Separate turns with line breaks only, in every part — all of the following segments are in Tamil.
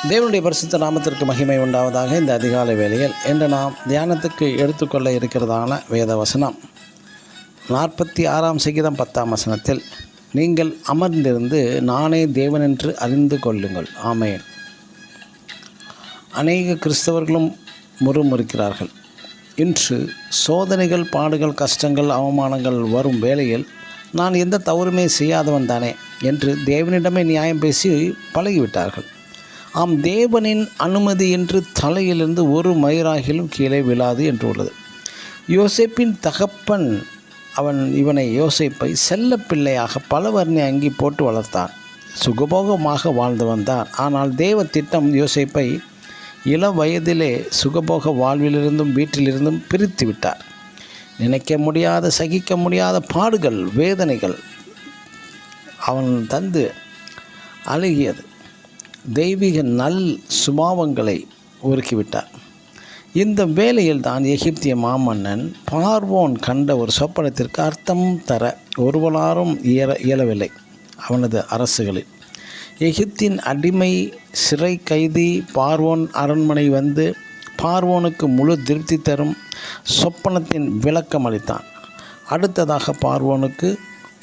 தேவனுடைய பரிசுத்த நாமத்திற்கு மகிமை உண்டாவதாக. இந்த அதிகாலை வேளையில் இன்று நாம் தியானத்துக்கு எடுத்துக்கொள்ள இருக்கிறதான வேத வசனம் 46ஆம் சங்கீதம் 10ஆம் வசனத்தில், நீங்கள் அமர்ந்திருந்து நானே தேவனென்று அறிந்து கொள்ளுங்கள். ஆமென். அநேக கிறிஸ்தவர்களும் முறுமுறுக்கிறார்கள். இன்று சோதனைகள், பாடுகள், கஷ்டங்கள், அவமானங்கள் வரும் வேளையில் நான் எந்த தவறுமே செய்யாதவன் தானே என்று தேவனிடமே நியாயம் பேசி பழகிவிட்டார்கள். ஆம், தேவனின் அனுமதி என்று தலையிலிருந்து ஒரு மயிராகிலும் கீழே விழாது என்று உள்ளது. யோசேப்பின் தகப்பன் இவனை யோசேப்பை செல்ல பிள்ளையாக பல வர்ண அங்கி போட்டு வளர்த்தான். சுகபோகமாக வாழ்ந்து வந்தான். ஆனால் தேவ திட்டம் யோசேப்பை இள வயதிலே சுகபோக வாழ்விலிருந்தும் வீட்டிலிருந்தும் பிரித்து விட்டார். நினைக்க முடியாத, சகிக்க முடியாத பாடுகள், வேதனைகள் அவன் தந்து அழுகியது. தெய்வீக நல் சுபாவங்களை உருக்கிவிட்டார். இந்த வேளையில் தான் எகிப்திய மாமன்னன் பார்வோன் கண்ட ஒரு சொப்பனத்திற்கு அர்த்தம் தர ஒருவனாரும் இயலவில்லை. அவனது அரசுகளில் எகிப்தின் அடிமை சிறை கைதி பார்வோன் அரண்மனை வந்து பார்வோனுக்கு முழு திருப்தி தரும் சொப்பனத்தின் விளக்கம் அளித்தான். அடுத்ததாக பார்வோனுக்கு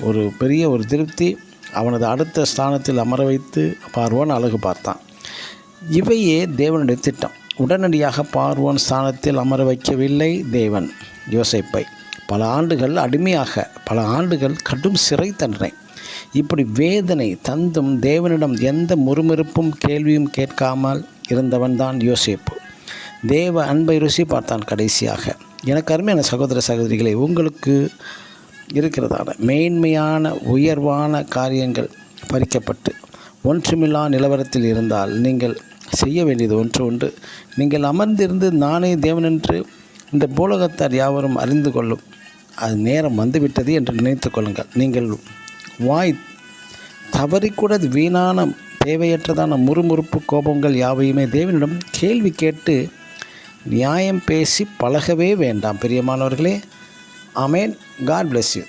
ஒரு பெரிய திருப்தி, அவனது அடுத்த ஸ்தானத்தில் அமர வைத்து பார்வோன் அழகு பார்த்தான். இவையே தேவனுடைய திட்டம். உடனடியாக பார்வோன் ஸ்தானத்தில் அமர வைக்கவில்லை தேவன் யோசேப்பை. பல ஆண்டுகள் அடிமையாக, பல ஆண்டுகள் கடும் சிறை தண்டனை, இப்படி வேதனை தந்தும் தேவனிடம் எந்த முறுமுறுப்பும் கேள்வியும் கேட்காமல் இருந்தவன் தான் யோசேப்பு. தேவ அன்பை ருசி பார்த்தான். கடைசியாக எனக்கு அருமையான சகோதர சகோதரிகளை, உங்களுக்கு இருக்கிறதான மேன்மையான உயர்வான காரியங்கள் பறிக்கப்பட்டு ஒன்றுமில்லா நிலவரத்தில் இருந்தால் நீங்கள் செய்ய வேண்டியது ஒன்று. நீங்கள் அமர்ந்திருந்து நானே தேவனென்று இந்த பூலகத்தார் யாவரும் அறிந்து கொள்ளும் அது நேரம் வந்துவிட்டது என்று நினைத்து கொள்ளுங்கள். நீங்கள் வாய் தவறிக்கூட வீணான தேவையற்றதான முறுமுறுப்பு, கோபங்கள் யாவையுமே தேவனிடம் கேள்வி கேட்டு நியாயம் பேசி பழகவே வேண்டாம். பிரியமானவர்களே, ஆமென். God bless you.